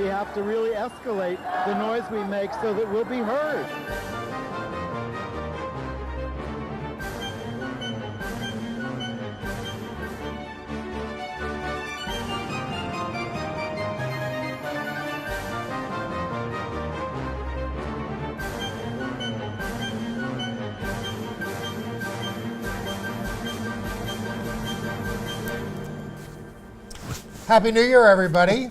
have to really escalate the noise we make so that we'll be heard. Happy New Year, everybody.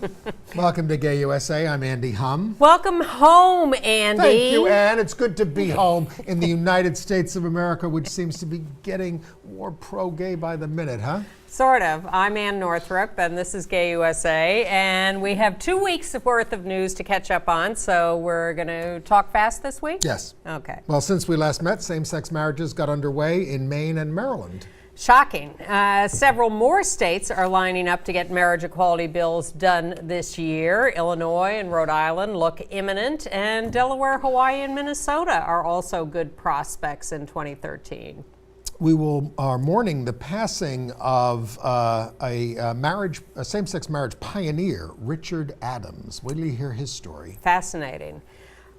Welcome to Gay USA. I'm Andy Hum. Welcome home, Andy. Thank you, Ann. It's good to be home in the United States of America, which seems to be getting more pro-gay by the minute, huh? Sort of. I'm Ann Northrup, and this is Gay USA, and we have 2 weeks worth of news to catch up on, so we're going to talk fast this week? Yes. Okay. Well, since we last met, same-sex marriages got underway in Maine and Maryland. Shocking. Several more states are lining up to get marriage equality bills done this year. Illinois and Rhode Island look imminent, and Delaware, Hawaii, and Minnesota are also good prospects in 2013. We are mourning the passing of a same-sex marriage pioneer, Richard Adams. Wait till you hear his story. Fascinating.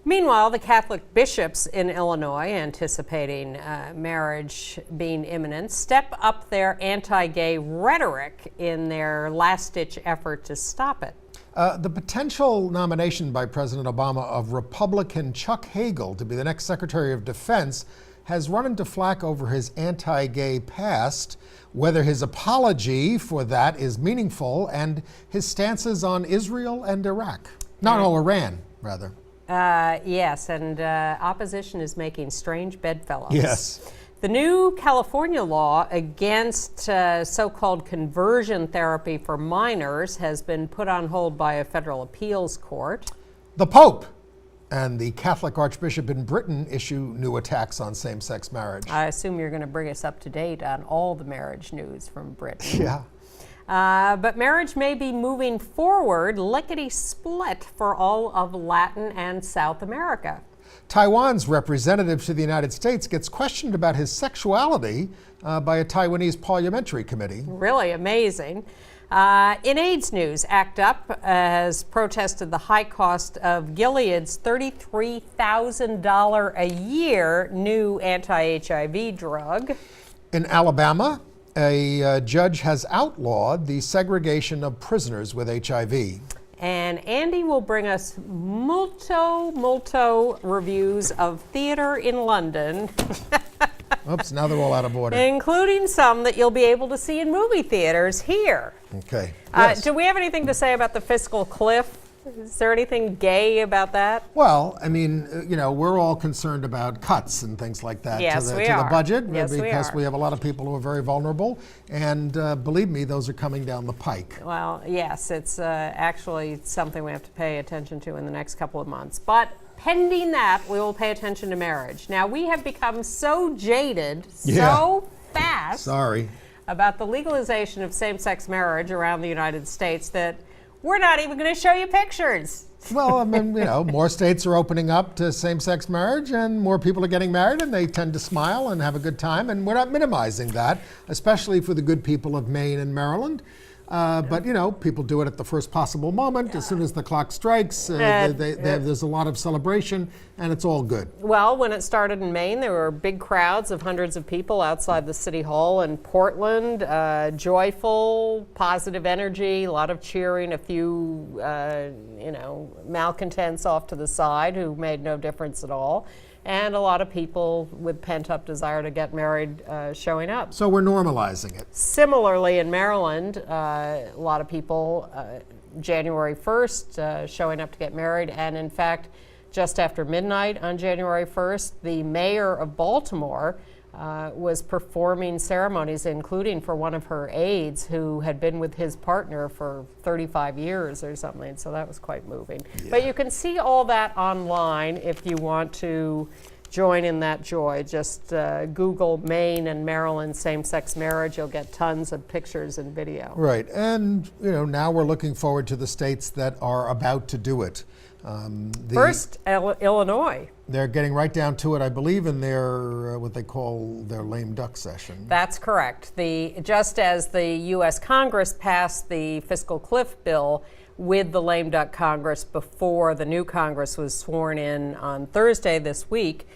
Meanwhile, the Catholic bishops in Illinois, anticipating marriage being imminent, step up their anti-gay rhetoric in their last-ditch effort to stop it. The potential nomination by President Obama of Republican Chuck Hagel to be the next Secretary of Defense has run into flack over his anti-gay past, whether his apology for that is meaningful, and his stances on Israel and Iraq. Iran, rather. Yes, and opposition is making strange bedfellows. Yes. The new California law against so-called conversion therapy for minors has been put on hold by a federal appeals court. The Pope and the Catholic Archbishop in Britain issue new attacks on same-sex marriage. I assume you're going to bring us up to date on all the marriage news from Britain. Yeah. But marriage may be moving forward lickety-split for all of Latin and South America. Taiwan's representative to the United States gets questioned about his sexuality by a Taiwanese parliamentary committee. Really amazing. In AIDS news, ACT UP has protested the high cost of Gilead's $33,000 a year new anti-HIV drug. In Alabama, a judge has outlawed the segregation of prisoners with HIV. And Andy will bring us multo reviews of theater in London. Oops, now they're all out of order. Including some that you'll be able to see in movie theaters here. Okay. Yes. Do we have anything to say about the fiscal cliff? Is there anything gay about that? Well, I mean, we're all concerned about cuts and things like that to the budget because we have a lot of people who are very vulnerable. And believe me, those are coming down the pike. Well, yes, it's actually something we have to pay attention to in the next couple of months. But pending that, we will pay attention to marriage. Now, we have become so jaded, so fast about the legalization of same-sex marriage around the United States that we're not even going to show you pictures. Well, I mean, more states are opening up to same-sex marriage and more people are getting married and they tend to smile and have a good time. And we're not minimizing that, especially for the good people of Maine and Maryland. But, people do it at the first possible moment. As soon as the clock strikes, there's a lot of celebration, and it's all good. Well, when it started in Maine, there were big crowds of hundreds of people outside the city hall in Portland, joyful, positive energy, a lot of cheering, a few, malcontents off to the side who made no difference at all. And a lot of people with pent-up desire to get married showing up. So we're normalizing it. Similarly, in Maryland, a lot of people January 1st showing up to get married. And in fact, just after midnight on January 1st, the mayor of Baltimore was performing ceremonies, including for one of her aides who had been with his partner for 35 years or something. So that was quite moving. Yeah. But you can see all that online if you want to join in that joy. Just Google Maine and Maryland same-sex marriage. You'll get tons of pictures and video. Right. And, now we're looking forward to the states that are about to do it. First, Illinois. They're getting right down to it, I believe, in their what they call their lame duck session. That's correct. Just as the U.S. Congress passed the fiscal cliff bill, with the lame duck Congress before the new Congress was sworn in on Thursday this week.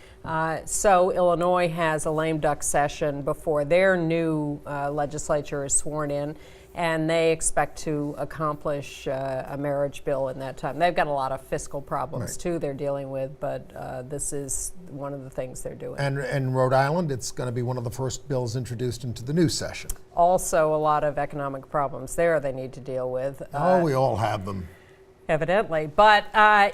So Illinois has a lame duck session before their new legislature is sworn in, and they expect to accomplish a marriage bill in that time. They've got a lot of fiscal problems too they're dealing with, but this is one of the things they're doing. And in Rhode Island, it's going to be one of the first bills introduced into the new session. Also, a lot of economic problems there they need to deal with. We all have them. Evidently. But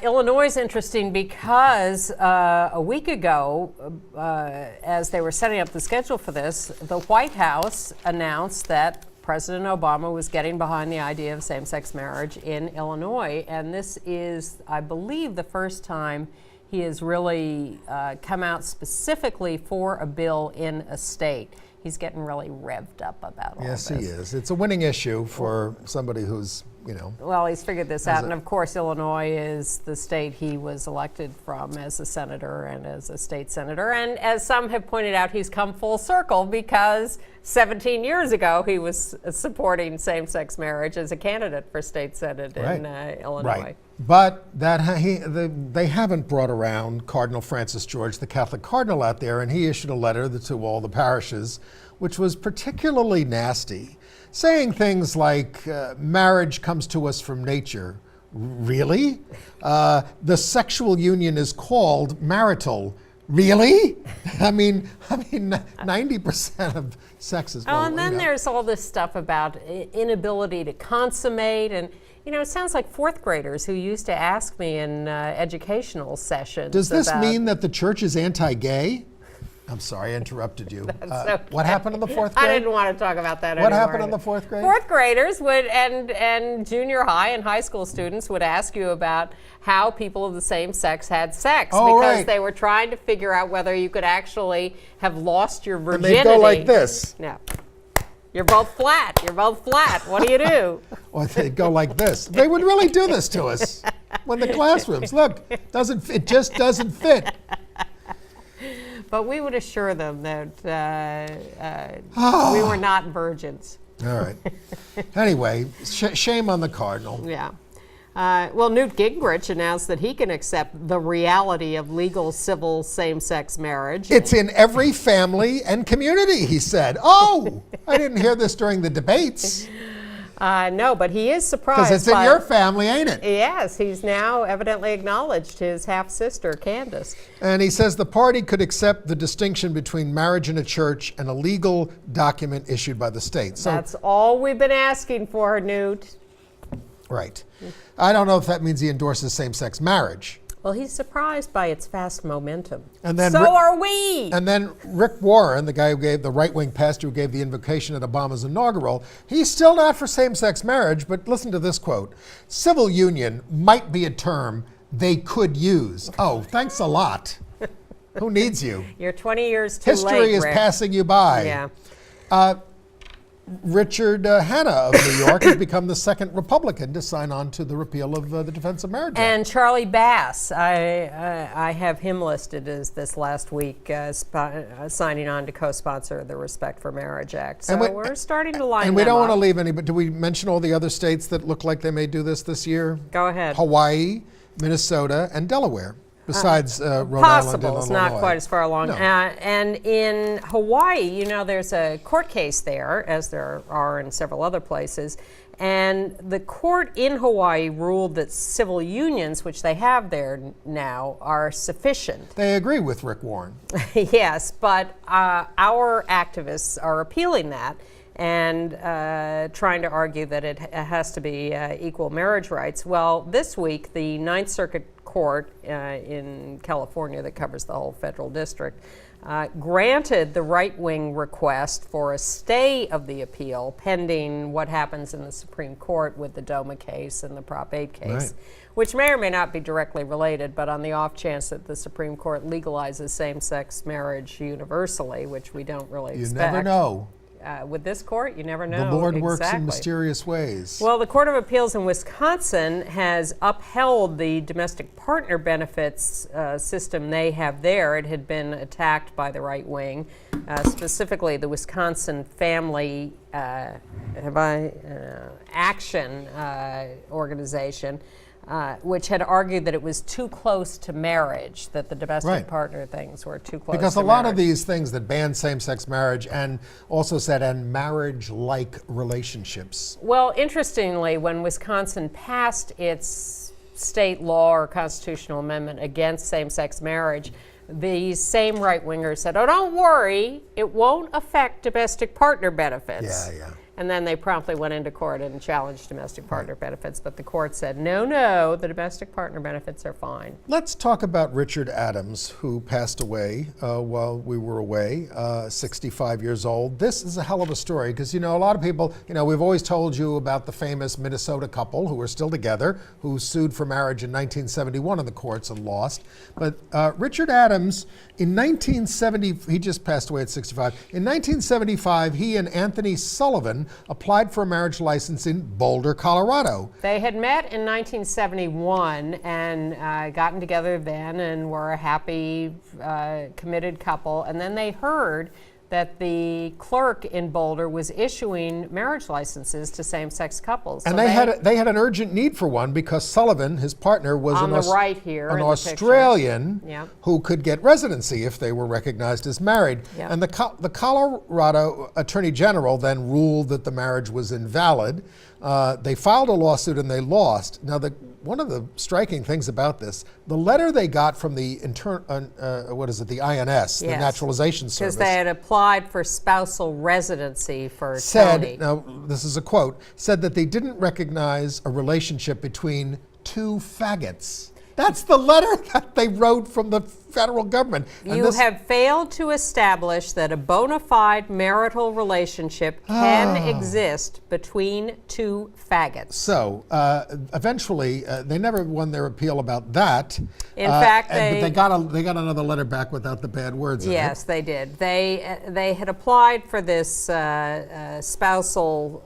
Illinois is interesting because a week ago, as they were setting up the schedule for this, the White House announced that President Obama was getting behind the idea of same-sex marriage in Illinois. And this is, I believe, the first time he has really come out specifically for a bill in a state. He's getting really revved up about all Yes, this. he is. It's a winning issue for somebody who's, you know. Well, he's figured this out, and of course, Illinois is the state he was elected from as a senator and as a state senator. And as some have pointed out, he's come full circle because 17 years ago he was supporting same-sex marriage as a candidate for state senate in Illinois. Right. But they haven't brought around Cardinal Francis George, the Catholic cardinal out there, and he issued a letter to all the parishes, which was particularly nasty, saying things like, marriage comes to us from nature. Really? The sexual union is called marital. Really? I mean, 90% of sex is. Oh, and then there's all this stuff about inability to consummate, and you know, it sounds like fourth graders who used to ask me in educational sessions. Does this mean that the church is anti-gay? I'm sorry, I interrupted you. Okay. What happened in the fourth grade? I didn't want to talk about that What anymore. happened in the fourth grade? Fourth graders would, and junior high and high school students would ask you about how people of the same sex had sex, because they were trying to figure out whether you could actually have lost your virginity. And they go like this. No. You're both flat. You're both flat. What do you do? Or they go like this. They would really do this to us when the classrooms. Look, it just doesn't fit. But we would assure them that we were not virgins. All right. Anyway, shame on the cardinal. Yeah. Well, Newt Gingrich announced that he can accept the reality of legal civil same-sex marriage. It's in every family and community, he said. Oh, I didn't hear this during the debates. No, but he is surprised. Because it's in your family, ain't it? Yes, he's now evidently acknowledged his half-sister, Candace. And he says the party could accept the distinction between marriage in a church and a legal document issued by the state. So that's all we've been asking for, Newt. Right. I don't know if that means he endorses same-sex marriage. Well, he's surprised by its fast momentum. And then so are we. And then Rick Warren, the guy who gave the right-wing pastor who gave the invocation at Obama's inaugural, he's still not for same-sex marriage, but listen to this quote. Civil union might be a term they could use. Oh, thanks a lot. Who needs you? You're 20 years too late, History is Rick. passing you by. Yeah. Richard Hanna of New York has become the second Republican to sign on to the repeal of the Defense of Marriage Act. And Charlie Bass, I have him listed as this last week signing on to co-sponsor the Respect for Marriage Act. So we're starting to line them up. And we don't want to leave any, but do we mention all the other states that look like they may do this year? Go ahead. Hawaii, Minnesota, and Delaware. Besides Rhode Island and Possible. It's not Illinois. quite as far along. No. And in Hawaii, you know, there's a court case there, as there are in several other places. And the court in Hawaii ruled that civil unions, which they have there now, are sufficient. They agree with Rick Warren. Yes, but our activists are appealing that and trying to argue that it has to be equal marriage rights. Well, this week, the Ninth Circuit Court in California that covers the whole federal district granted the right-wing request for a stay of the appeal pending what happens in the Supreme Court with the DOMA case and the Prop 8 case, Right. which may or may not be directly related, but on the off chance that the Supreme Court legalizes same-sex marriage universally, which we don't really You expect. never know. with this court, you never know. The Lord works in exactly. mysterious ways. Well, the Court of Appeals in Wisconsin has upheld the domestic partner benefits system they have there. It had been attacked by the right wing, specifically the Wisconsin Family Action Organization, which had argued that it was too close to marriage, that the domestic Right. partner things were too close Because to a lot marriage. of these things that ban same-sex marriage and also said and marriage-like relationships. Well, interestingly, when Wisconsin passed its state law or constitutional amendment against same-sex marriage, these same right-wingers said, oh, don't worry, it won't affect domestic partner benefits. Yeah. And then they promptly went into court and challenged domestic partner benefits. But the court said, no, the domestic partner benefits are fine. Let's talk about Richard Adams, who passed away while we were away, 65 years old. This is a hell of a story because, a lot of people, we've always told you about the famous Minnesota couple who are still together, who sued for marriage in 1971 in the courts and lost. But Richard Adams, in 1970, he just passed away at 65. In 1975, he and Anthony Sullivan applied for a marriage license in Boulder, Colorado. They had met in 1971 and gotten together then and were a happy, committed couple. And then they heard that the clerk in Boulder was issuing marriage licenses to same-sex couples. And So they had an urgent need for one because Sullivan, his partner, was On the right here an in the picture. Australian Yep. who could get residency if they were recognized as married. Yep. And the Colorado Attorney General then ruled that the marriage was invalid. They filed a lawsuit and they lost. Now, one of the striking things about this, the letter they got from the the INS, the Yes. Naturalization Service, Because they had applied for spousal residency for Tony. said, now this is a quote, said that they didn't recognize a relationship between two faggots. That's the letter that they wrote from the federal government. And You have failed to establish that a bona fide marital relationship can exist between two faggots. So eventually, they never won their appeal about that. In fact, but they got another letter back without the bad words in it. Yes, they did. They had applied for this spousal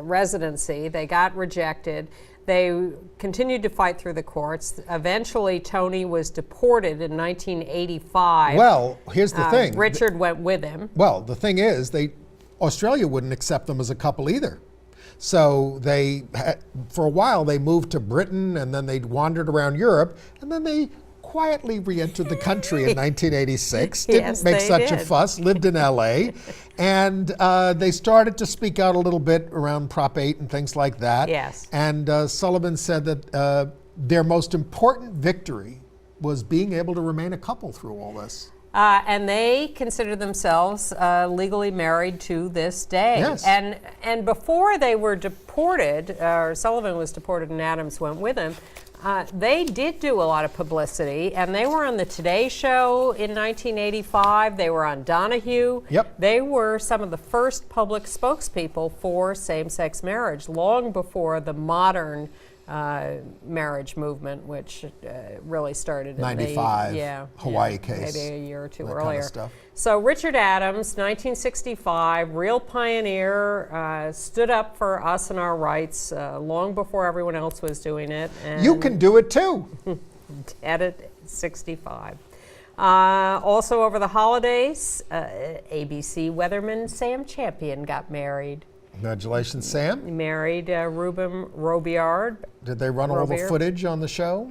residency. They got rejected. They continued to fight through the courts. Eventually, Tony was deported in 1985. Well, here's the thing. Richard went with him. Well, the thing is, Australia wouldn't accept them as a couple either. So for a while, they moved to Britain, and then they wandered around Europe, and then they quietly re-entered the country in 1986. Didn't Yes, make they such a did. fuss. Lived in L.A. And they started to speak out a little bit around Prop 8 and things like that. Yes. And Sullivan said that their most important victory was being able to remain a couple through all this. And they consider themselves legally married to this day. Yes. And before they were deported, or Sullivan was deported and Adams went with him, they did do a lot of publicity, and they were on the Today Show in 1985. They were on Donahue. Yep. They were some of the first public spokespeople for same-sex marriage, long before the modern marriage movement, which really started in 95, Hawaii case, maybe a year or two that kind of earlier. stuff. So Richard Adams, 1965, real pioneer, stood up for us and our rights long before everyone else was doing it. And You can do it too. dead at 65. Also over the holidays, ABC weatherman Sam Champion got married. Congratulations, Sam. He married Ruben Robillard. Did they run all the Robert. footage on the show?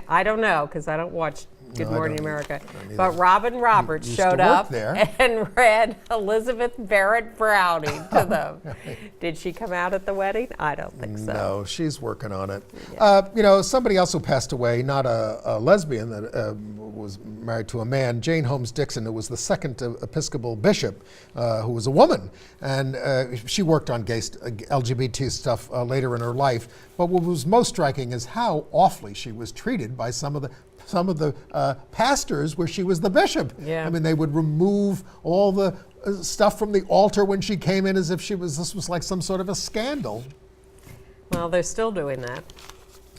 I don't know, because I don't watch Good No, I Morning don't America. either. But Robin Roberts used to showed work up there. and read Elizabeth Barrett Browning to them. Did she come out at the wedding? I don't think so. No, she's working on it. Somebody else who passed away, not a lesbian that was married to a man, Jane Holmes Dixon, who was the second Episcopal bishop, who was a woman. And she worked on LGBT stuff later in her life. But what was most striking is how awfully she was treated by some of the pastors where she was the bishop. Yeah. I mean, they would remove all the stuff from the altar when she came in as if this was like some sort of a scandal. Well, they're still doing that.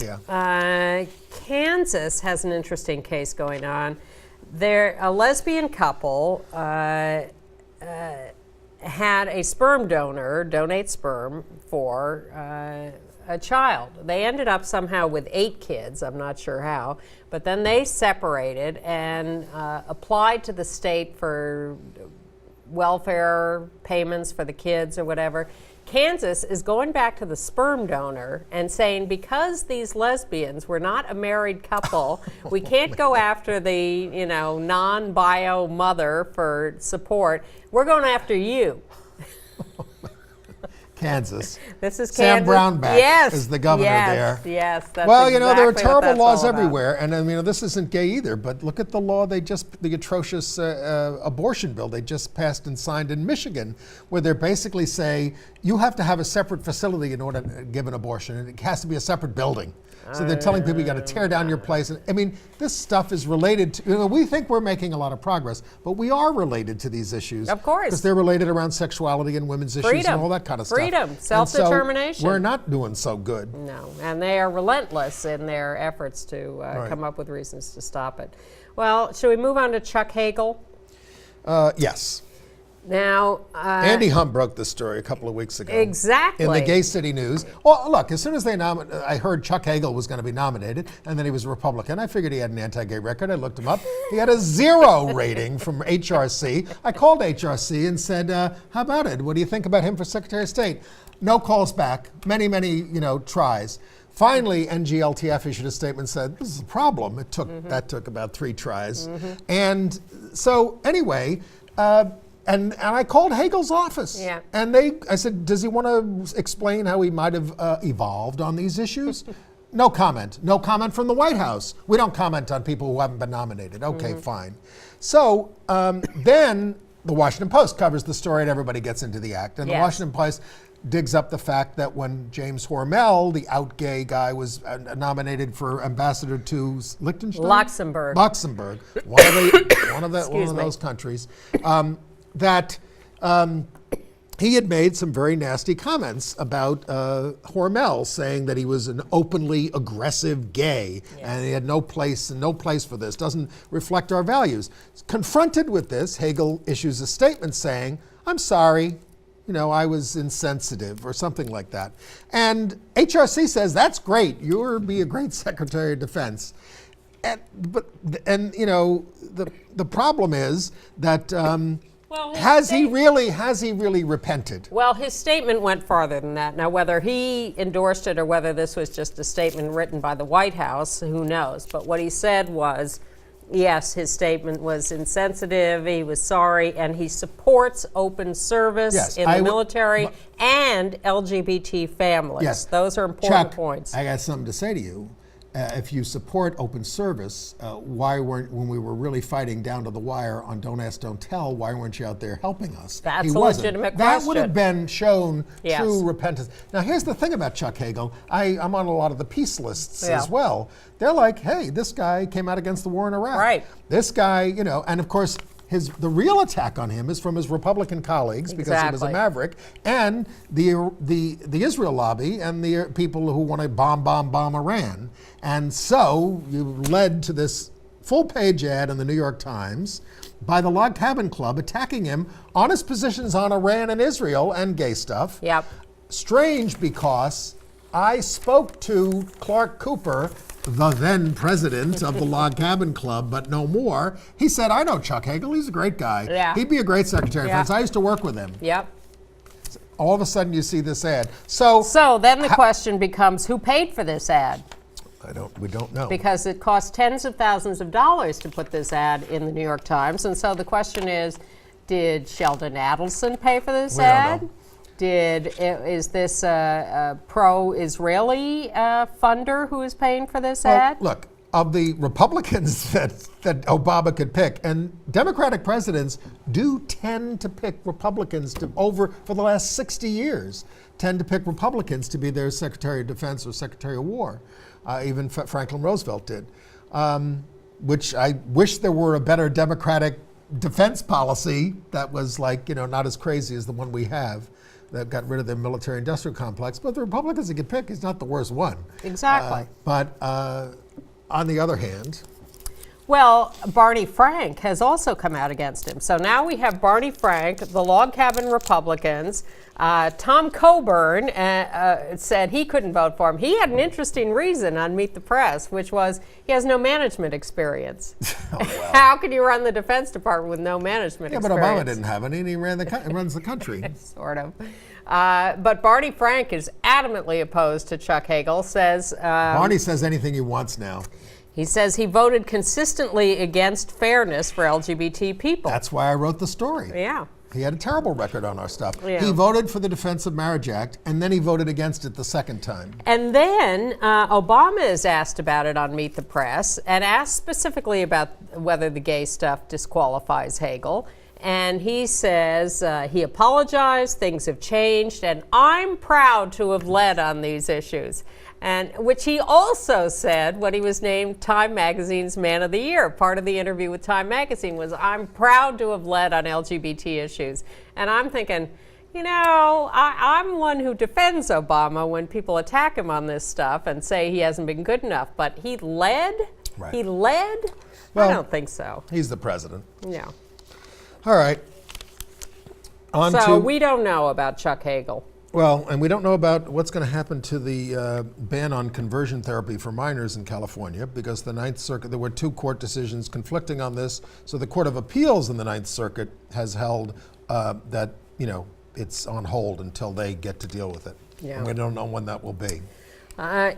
Yeah. Kansas has an interesting case going on. They're a lesbian couple, had a sperm donor donate sperm for a child. They ended up somehow with 8 kids, I'm not sure how, but then they separated and applied to the state for welfare payments for the kids or whatever. Kansas is going back to the sperm donor and saying, because these lesbians were not a married couple, we can't go after the, non-bio mother for support. We're going after you. Kansas. This is Sam Kansas. Brownback is the governor there. Yes, that's Well, exactly there are what terrible that's laws all about. everywhere, and this isn't gay either. But look at the law the atrocious abortion bill they just passed and signed in Michigan, where they basically say you have to have a separate facility in order to give an abortion, and it has to be a separate building. So they're telling people you got to tear down your place. And, this stuff is related to, we think we're making a lot of progress, but we are related to these issues. Of course. Because they're related around sexuality and women's issues and all that kind of stuff. Freedom, self-determination. So we're not doing so good. No, and they are relentless in their efforts to come up with reasons to stop it. Well, should we move on to Chuck Hagel? Yes. Now, Andy Humm broke this story a couple of weeks ago. Exactly. In the Gay City News. Well, look, as soon as I heard Chuck Hagel was going to be nominated, and then he was a Republican, I figured he had an anti-gay record. I looked him up. He had a 0 rating from HRC. I called HRC and said, how about it? What do you think about him for Secretary of State? No calls back. Many, tries. Finally, NGLTF issued a statement and said, this is a problem. That took about 3 tries. And so, anyway, and I called Hagel's office. Yeah. And I said, does he want to explain how he might have evolved on these issues? No comment. No comment from the White House. We don't comment on people who haven't been nominated. Okay, fine. So then the Washington Post covers the story and everybody gets into the act. And the Washington Post digs up the fact that when James Hormel, the out gay guy, was nominated for ambassador to Liechtenstein? Luxembourg, one of those countries, that he had made some very nasty comments about Hormel, saying that he was an openly aggressive gay and he had no place for this, doesn't reflect our values. Confronted with this, Hagel issues a statement saying, I'm sorry, I was insensitive or something like that. And HRC says, that's great, you'll be a great Secretary of Defense. The problem is that has he really repented? Well, his statement went farther than that. Now, whether he endorsed it or whether this was just a statement written by the White House, who knows? But what he said was, yes, his statement was insensitive, he was sorry, and he supports open service in the military and LGBT families. Yes. Those are important Chuck, points. I got something to say to you. If you support open service, when we were really fighting down to the wire on Don't Ask, Don't Tell, why weren't you out there helping us? That's a legitimate question. That would have been shown true repentance. Now, here's the thing about Chuck Hagel. I'm on a lot of the peace lists as well. They're like, hey, this guy came out against the war in Iraq. Right. This guy, and of course, the real attack on him is from his Republican colleagues because he was a maverick, and the Israel lobby and the people who want to bomb Iran. And so you led to this full-page ad in the New York Times by the Log Cabin Club attacking him on his positions on Iran and Israel and gay stuff. Yep. Strange, because I spoke to Clark Cooper, the then president of the Log Cabin Club, but no more. He said, I know Chuck Hagel, he's a great guy. Yeah. He'd be a great Secretary of Defense. I used to work with him. Yep. All of a sudden you see this ad. So then the question becomes, who paid for this ad? We don't know. Because it cost tens of thousands of dollars to put this ad in the New York Times. And so the question is, did Sheldon Adelson pay for this ad? Don't know. Is this a pro-Israeli funder who is paying for this ad? Look, of the Republicans that Obama could pick, and Democratic presidents do tend to pick Republicans for the last 60 years, tend to pick Republicans to be their Secretary of Defense or Secretary of War. Even Franklin Roosevelt did, which I wish there were a better Democratic defense policy that was not as crazy as the one we have, that got rid of the military-industrial complex. But the Republicans he could pick, he's not the worst one. Exactly. But on the other hand, Well, Barney Frank has also come out against him. So now we have Barney Frank, the Log Cabin Republicans. Tom Coburn said he couldn't vote for him. He had an interesting reason on Meet the Press, which was he has no management experience. How can you run the Defense Department with no management experience? Yeah, but Obama didn't have any, and he runs the country. Sort of. But Barney Frank is adamantly opposed to Chuck Hagel, says... Barney says anything he wants now. He says he voted consistently against fairness for LGBT people. That's why I wrote the story. Yeah. He had a terrible record on our stuff. Yeah. He voted for the Defense of Marriage Act, and then he voted against it the second time. And then Obama is asked about it on Meet the Press and asked specifically about whether the gay stuff disqualifies Hagel. And he says he apologized, things have changed, and I'm proud to have led on these issues. And which he also said when he was named Time Magazine's Man of the Year. Part of the interview with Time Magazine was, I'm proud to have led on LGBT issues. And I'm thinking, you know, I'm one who defends Obama when people attack him on this stuff and say he hasn't been good enough. But he led? Right. He led? Well, I don't think so. He's the president. Yeah. All right. So we don't know about Chuck Hagel. Well, and we don't know about what's going to happen to the ban on conversion therapy for minors in California, because the Ninth Circuit, there were 2 court decisions conflicting on this. So the Court of Appeals in the Ninth Circuit has held that, you know, it's on hold until they get to deal with it. Yeah. And we don't know when that will be.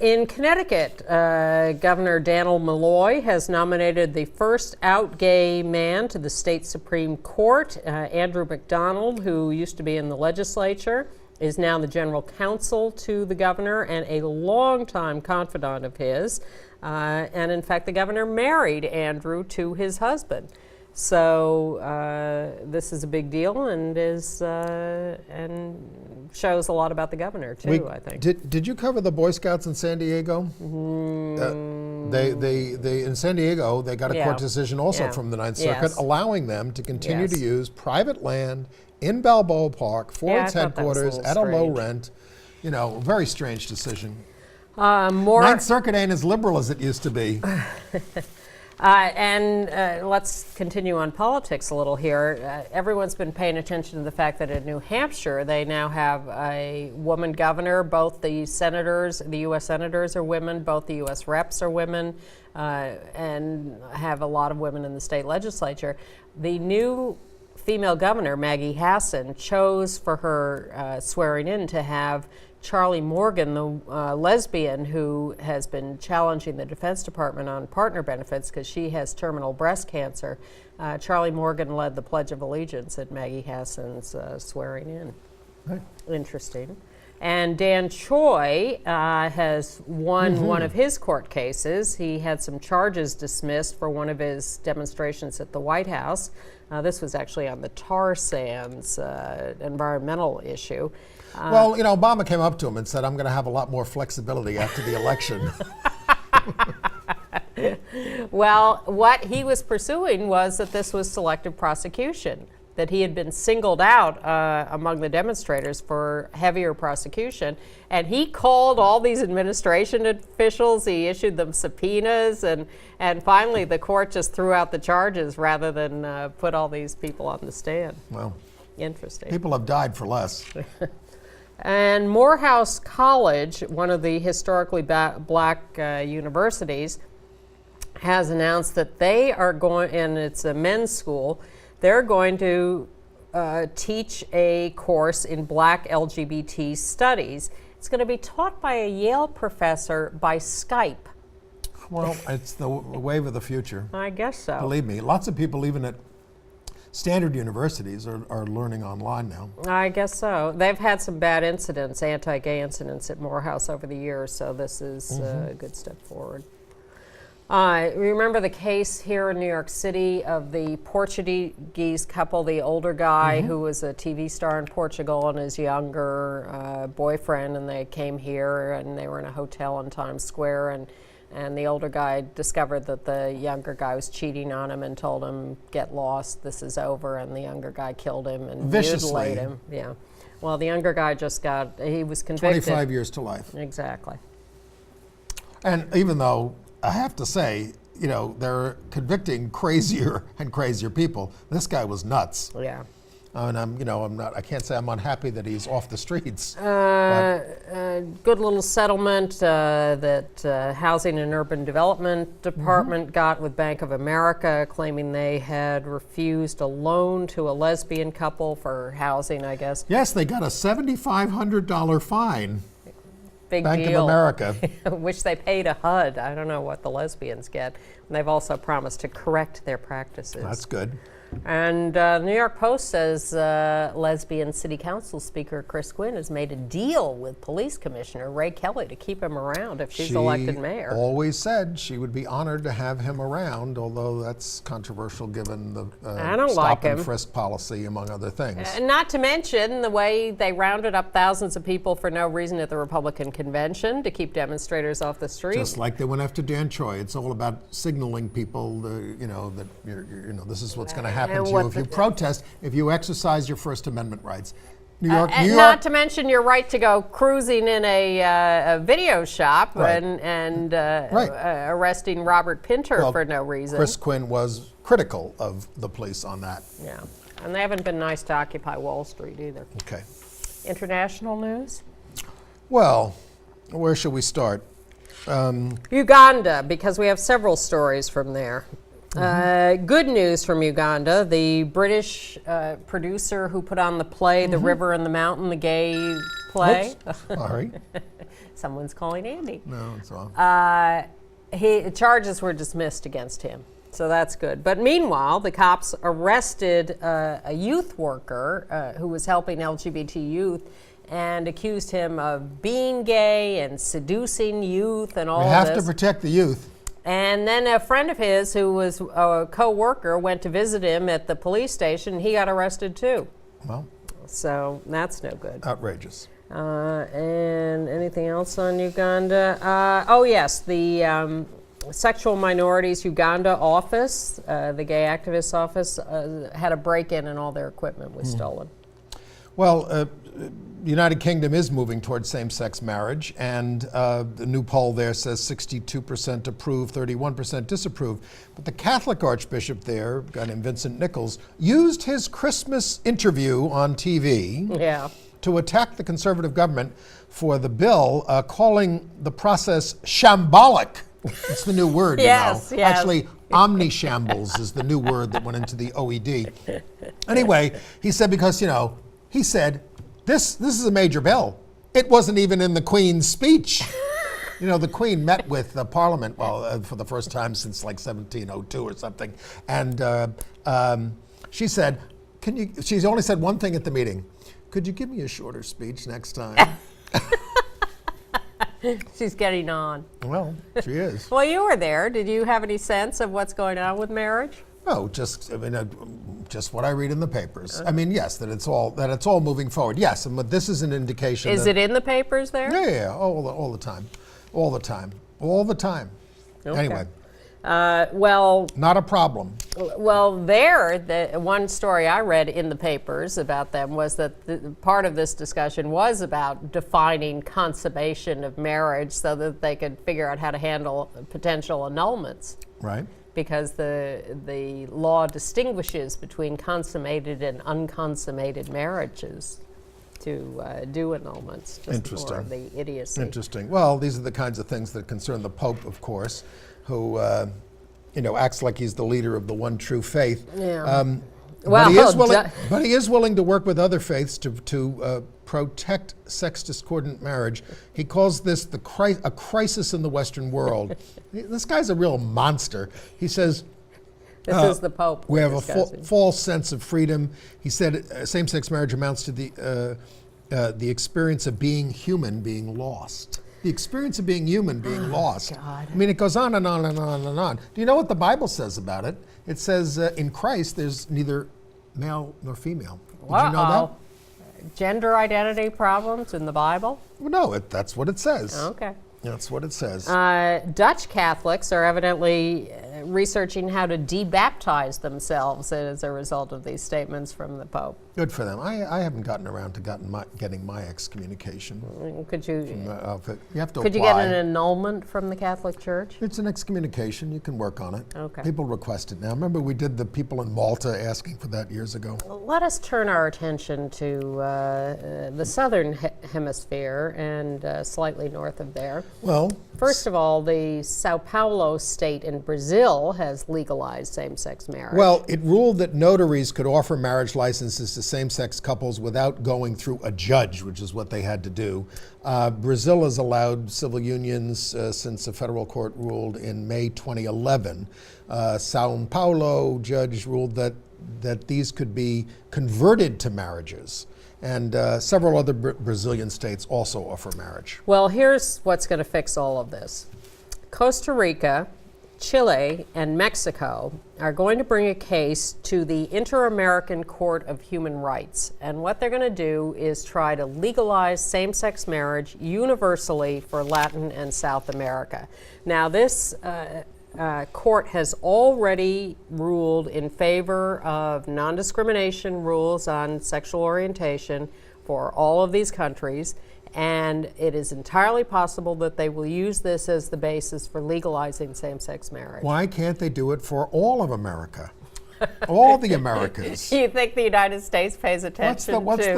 In Connecticut, Governor Dannel Malloy has nominated the first out gay man to the state Supreme Court. Andrew McDonald, who used to be in the legislature, is now the general counsel to the governor and a longtime confidant of his. And in fact, the governor married Andrew to his husband. So this is a big deal and is and shows a lot about the governor too. I think. Did you cover the Boy Scouts in San Diego? They in San Diego they got a court decision also from the Ninth Circuit allowing them to continue to use private land in Balboa Park for its headquarters at a low rent. You know, very strange decision. Ninth Circuit ain't as liberal as it used to be. Let's continue on politics a little here. Everyone's been paying attention to the fact that in New Hampshire, they now have a woman governor. Both the senators, the U.S. senators are women, both the U.S. reps are women, and have a lot of women in the state legislature. The new female governor, Maggie Hassan, chose for her swearing in to have Charlie Morgan, the lesbian who has been challenging the Defense Department on partner benefits because she has terminal breast cancer. Charlie Morgan led the Pledge of Allegiance at Maggie Hassan's swearing in. Right. Interesting. And Dan Choi has won one of his court cases. He had some charges dismissed for one of his demonstrations at the White House. This was actually on the tar sands environmental issue. Well, you know, Obama came up to him and said, I'm going to have a lot more flexibility after the election. Well, what he was pursuing was that this was selective prosecution, that he had been singled out among the demonstrators for heavier prosecution. And he called all these administration officials, he issued them subpoenas, and finally the court just threw out the charges rather than put all these people on the stand. Well, interesting. People have died for less. And Morehouse College, one of the historically black universities, has announced that they are going, and it's a men's school, they're going to teach a course in black LGBT studies. It's going to be taught by a Yale professor by Skype. Well, it's the wave of the future. I guess so. Believe me, lots of people, even at standard universities, are learning online now. I guess so. They've had some bad incidents, anti-gay incidents at Morehouse over the years, so this is a good step forward. Remember the case here in New York City of the Portuguese couple, the older guy who was a TV star in Portugal and his younger boyfriend, and they came here and they were in a hotel in Times Square, and the older guy discovered that the younger guy was cheating on him and told him, get lost, this is over, and the younger guy killed him and viciously mutilated him. Yeah. Well, the younger guy he was convicted. 25 years to life. Exactly. And even though, I have to say, they're convicting crazier and crazier people. This guy was nuts. Yeah. And I can't say I'm unhappy that he's off the streets. Good little settlement that Housing and Urban Development Department got with Bank of America, claiming they had refused a loan to a lesbian couple for housing, I guess. Yes, they got a $7,500 fine. Big Bank deal. of America. Which they paid a HUD. I don't know what the lesbians get. And they've also promised to correct their practices. That's good. And the New York Post says lesbian city council speaker Chris Quinn has made a deal with police commissioner Ray Kelly to keep him around if she's elected mayor. She always said she would be honored to have him around, although that's controversial given the I don't stop like and him. frisk policy, among other things. And not to mention the way they rounded up thousands of people for no reason at the Republican convention to keep demonstrators off the street. Just like they went after Dan Choi. It's all about signaling people, that this is what's going to happen to you if you protest, if you exercise your First Amendment rights. New York. Not to mention your right to go cruising in a video shop Right. and Right. arresting Robert Pinter Well, for no reason. Chris Quinn was critical of the police on that. Yeah, and they haven't been nice to Occupy Wall Street either. Okay. International news? Well, where should we start? Uganda, because we have several stories from there. Good news from Uganda. The British producer who put on the play The River and the Mountain, the gay play. Oops. Sorry. Someone's calling Andy. No, it's wrong. Charges were dismissed against him. So that's good. But meanwhile, the cops arrested a youth worker who was helping LGBT youth and accused him of being gay and seducing youth and all We of have this. to protect the youth. And then a friend of his who was a co-worker went to visit him at the police station. And he got arrested too. Well, So that's no good. outrageous. And anything else on Uganda? Oh yes, the Sexual Minorities Uganda office, the gay activist office, had a break-in and all their equipment was stolen. Well, the United Kingdom is moving towards same-sex marriage, and the new poll there says 62% approve, 31% disapprove. But the Catholic Archbishop there, a guy named Vincent Nichols, used his Christmas interview on TV Yeah. to attack the Conservative government for the bill, calling the process shambolic. It's the new word, Yes, you know. yes. Actually, omnishambles is the new word that went into the OED. Anyway, he said because, he said, this is a major bill. It wasn't even in the Queen's speech. The Queen met with the Parliament, for the first time since like 1702 or something. And she said, she only said one thing at the meeting. Could you give me a shorter speech next time? She's getting on. Well, she is. Well, you were there. Did you have any sense of what's going on with marriage? No, just what I read in the papers. I mean, yes, that it's all moving forward. Yes, but this is an indication. Is it in the papers there? Yeah, all the time, all the time. Okay. Anyway, Well, not a problem. the one story I read in the papers about them was that part of this discussion was about defining consummation of marriage so that they could figure out how to handle potential annulments. Right. Because the law distinguishes between consummated and unconsummated marriages to do annulments. Just Interesting. For the idiocy. Interesting. Well, these are the kinds of things that concern the Pope, of course, who acts like he's the leader of the one true faith. Yeah. But he is willing to work with other faiths to protect sex discordant marriage. He calls this a crisis in the Western world. This guy's a real monster. He says, This is the Pope. we have a discussing. false sense of freedom. He said same-sex marriage amounts to the experience of being human being lost. The experience of being human being lost. God. I mean, it goes on and on and on and on. Do you know what the Bible says about it? It says in Christ there's neither male nor female. Did you know that? Gender identity problems in the Bible? Well, no, that's what it says. Okay. That's what it says. Dutch Catholics are evidently researching how to debaptize themselves as a result of these statements from the Pope. Good for them. I haven't gotten around to getting my excommunication. Could you? You have to Could you apply. get an annulment from the Catholic Church? It's an excommunication. You can work on it. Okay. People request it now. Remember, we did the people in Malta asking for that years ago. Let us turn our attention to the southern hemisphere and slightly north of there. Well, First of all, the Sao Paulo state in Brazil has legalized same-sex marriage. well, it ruled that notaries could offer marriage licenses to same-sex couples without going through a judge, which is what they had to do. Brazil has allowed civil unions since a federal court ruled in May 2011. Sao Paulo judge ruled that these could be converted to marriages. And several other Brazilian states also offer marriage. Well, here's what's going to fix all of this. Costa Rica, Chile, and Mexico are going to bring a case to the Inter-American Court of Human Rights. And what they're going to do is try to legalize same-sex marriage universally for Latin and South America. Now, this court has already ruled in favor of non-discrimination rules on sexual orientation for all of these countries, and it is entirely possible that they will use this as the basis for legalizing same-sex marriage. Why can't they do it for all of America? All the Americas. You think the United States pays attention to What's the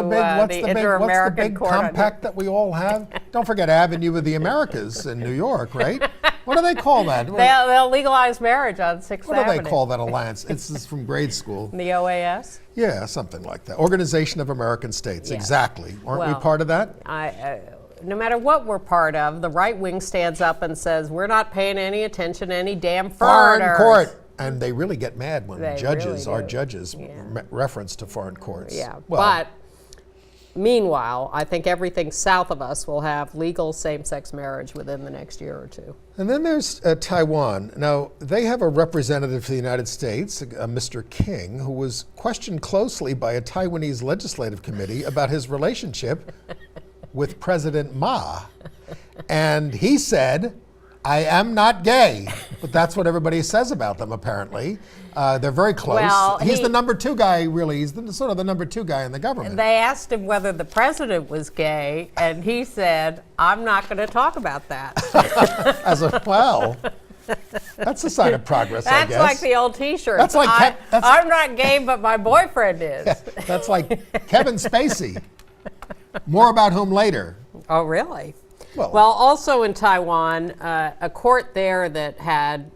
Inter-American big Court on- compact that we all have? Don't forget Avenue of the Americas in New York, right? What do they call that? They'll legalize marriage on 6th What do Avenue. they call that alliance? It's from grade school. The OAS? Yeah, something like that. Organization of American States, Yes. Exactly. Aren't we Well, part of that? No matter what we're part of, the right wing stands up and says, we're not paying any attention to any damn Foreign foreigners. court. And they really get mad when They judges, really our do. judges, Yeah. reference to foreign courts. Yeah, Well, but meanwhile, I think everything south of us will have legal same-sex marriage within the next year or two. and then there's Taiwan. Now, they have a representative for the United States, Mr. King, who was questioned closely by a Taiwanese legislative committee about his relationship with President Ma. And he said, I am not gay. But that's what everybody says about them, apparently. They're very close. Well, He's the number two guy, really. He's sort of the number two guy in the government. They asked him whether the president was gay, and he said, I'm not going to talk about that. Well, that's a sign of progress, I That's guess. like the old T-shirt. That's like I'm not gay, but my boyfriend is. That's like Kevin Spacey. More about whom later. Oh, really? Well- Well, also in Taiwan, a court there that had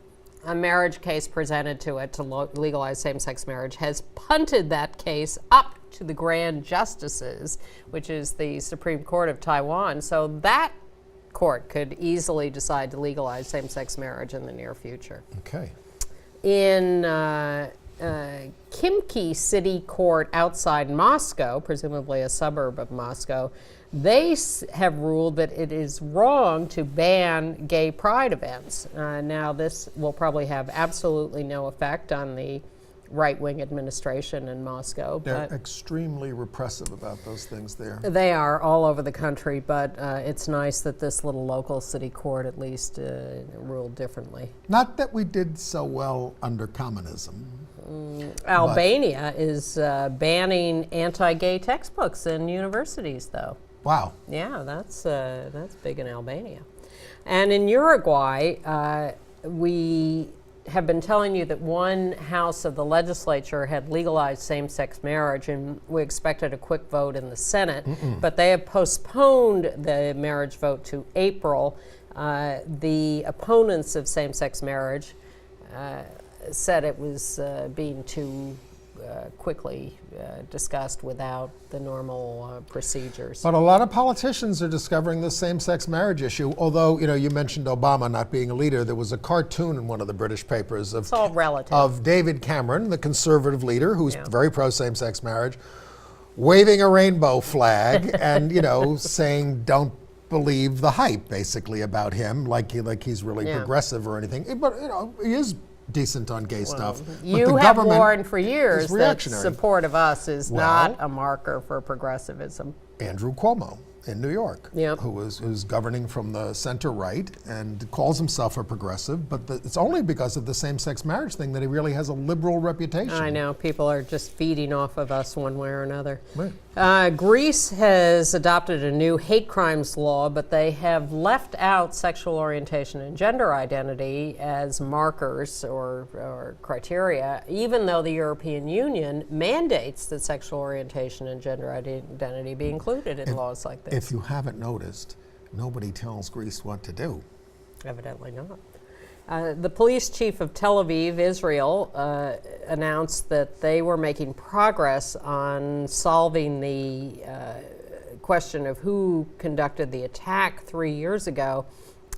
a marriage case presented to it to legalize same-sex marriage has punted that case up to the Grand Justices, which is the Supreme Court of Taiwan. So that court could easily decide to legalize same-sex marriage in the near future. Okay. In Khimki City Court outside Moscow, presumably a suburb of Moscow, they have ruled that it is wrong to ban gay pride events. Now, this will probably have absolutely no effect on the right-wing administration in Moscow. They're But extremely repressive about those things there. they are all over the country, but it's nice that this little local city court at least ruled differently. Not that we did so well under communism. Albania is banning anti-gay textbooks in universities, though. Wow. Yeah, that's big in Albania. And in Uruguay, we have been telling you that one house of the legislature had legalized same-sex marriage, and we expected a quick vote in the Senate, but they have postponed the marriage vote to April. The opponents of same-sex marriage said it was being too quickly discussed without the normal procedures. But a lot of politicians are discovering the same-sex marriage issue. Although, you mentioned Obama not being a leader. There was a cartoon in one of the British papers It's all relative. of David Cameron, the conservative leader, who's very pro same-sex marriage, waving a rainbow flag and, saying, don't believe the hype, basically, about him, like he's really Yeah. progressive or anything. But, he is decent on gay stuff. But You the have government warned for is years that reactionary. support of us is Well- not a marker for progressivism. Andrew Cuomo. in New York, Yep. who's governing from the center right and calls himself a progressive, but it's only because of the same-sex marriage thing that he really has a liberal reputation. I know, people are just feeding off of us one way or another. Right. Greece has adopted a new hate crimes law, but they have left out sexual orientation and gender identity as markers or criteria, even though the European Union mandates that sexual orientation and gender identity be included in laws like this. If you haven't noticed, nobody tells Greece what to do. Evidently not. The police chief of Tel Aviv, Israel, announced that they were making progress on solving the question of who conducted the attack 3 years ago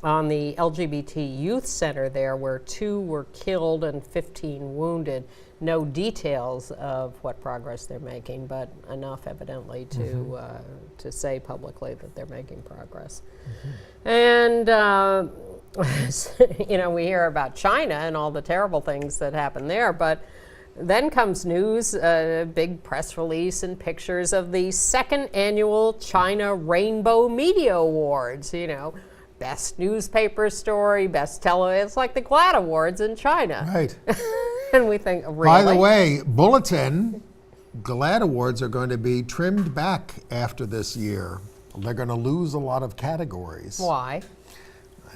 on the LGBT youth center there, where 2 were killed and 15 wounded. No details of what progress they're making, but enough evidently to say publicly that they're making progress. And you know, we hear about China and all the terrible things that happen there, but then comes news, a big press release and pictures of the 2nd annual China Rainbow Media Awards. You know, best newspaper story, best television. It's like the GLAAD Awards in China. Right. And we think, really? By the way, Bulletin, GLAAD Awards are going to be trimmed back after this year. They're going to lose a lot of categories. Why?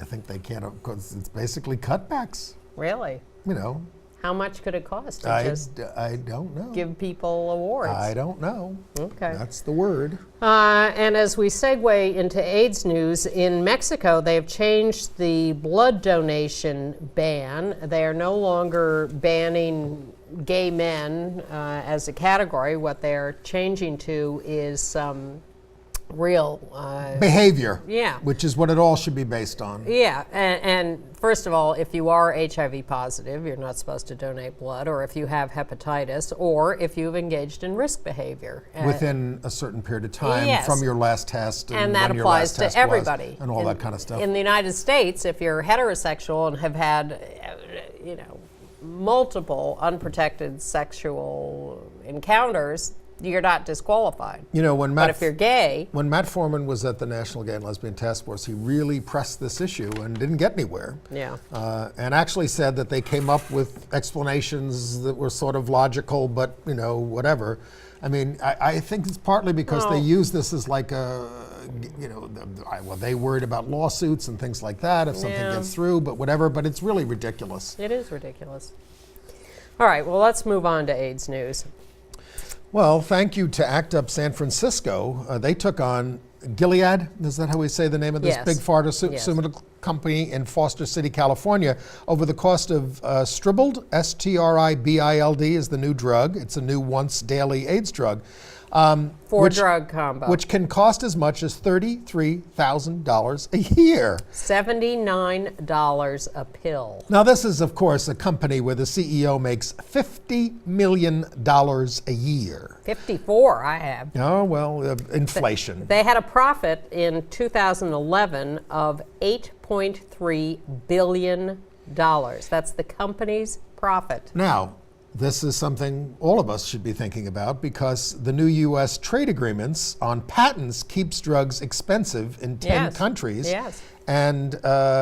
I think they can't, because it's basically cutbacks. Really? You know, How much could it cost to just I don't know. give people awards? I don't know. Okay. That's the word. And as we segue into AIDS news, in Mexico, they have changed the blood donation ban. They are no longer banning gay men as a category. What they're changing to is some real Behavior. Yeah. Which is what it all should be based on. Yeah, and first of all, if you are HIV positive, you're not supposed to donate blood, or if you have hepatitis, or if you've engaged in risk behavior. Within a certain period of time Yes. from your last test. And that when your applies last to test was, everybody. and all that kind of stuff. In the United States, if you're heterosexual and have had, multiple unprotected sexual encounters, you're not disqualified. You know, when But if you're gay, When Matt Foreman was at the National Gay and Lesbian Task Force, he really pressed this issue and didn't get anywhere. yeah. And actually said that they came up with explanations that were sort of logical, but, whatever. I mean, I think it's partly because they use this as like a, they worried about lawsuits and things like that if something Yeah. gets through, but whatever. But it's really ridiculous. It is ridiculous. All right, well, let's move on to AIDS news. Well, thank you to ACT UP San Francisco. They took on Gilead, is that how we say the name of this Yes. big pharmaceutical company in Foster City, California, over the cost of Stribild, Stribild is the new drug. It's a new once daily AIDS drug. Four-drug combo. Which can cost as much as $33,000 a year. $79 a pill. Now, this is, of course, a company where the CEO makes $50 million a year. 54 I have. Oh, well, inflation. They had a profit in 2011 of $8.3 billion. That's the company's profit. Now, this is something all of us should be thinking about because the new U.S. trade agreements on patents keeps drugs expensive in 10 Yes. countries. Yes. And